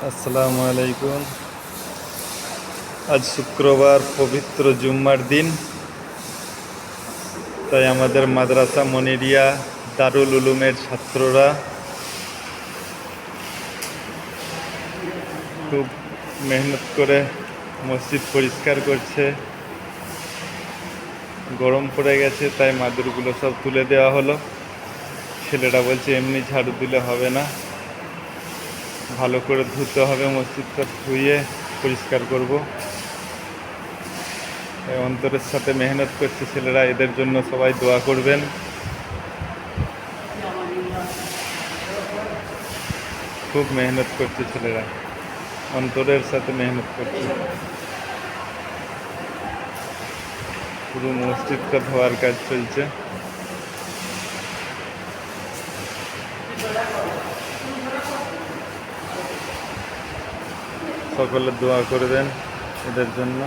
আসসালামু আলাইকুম। আজ শুক্রবার, পবিত্র জুম্মার দিন। তাই আমাদের মাদ্রাসা মনিরিয়া দারুল উলুমের ছাত্ররা খুব মেহনত করে মসজিদ পরিষ্কার করছে। গরম পড়ে গেছে, তাই মাদুরগুলো সব তুলে দেওয়া হলো। ছেলেরা বলছে এমনি ঝাড়ু দিলে হবে না, ভালো করে ধুতে হবে, মসজিদটা ধুয়ে পরিষ্কার করব। অন্তরের সাথে মেহনত করছে ছেলেরা, এদের জন্য সবাই দোয়া করবেন। খুব মেহনত করছে ছেলেরা, অন্তরের সাথে মেহনত করছে। পুরো মসজিদটা ধোয়ার কাজ চলছে। সকলে দোয়া করবেন এদের জন্য।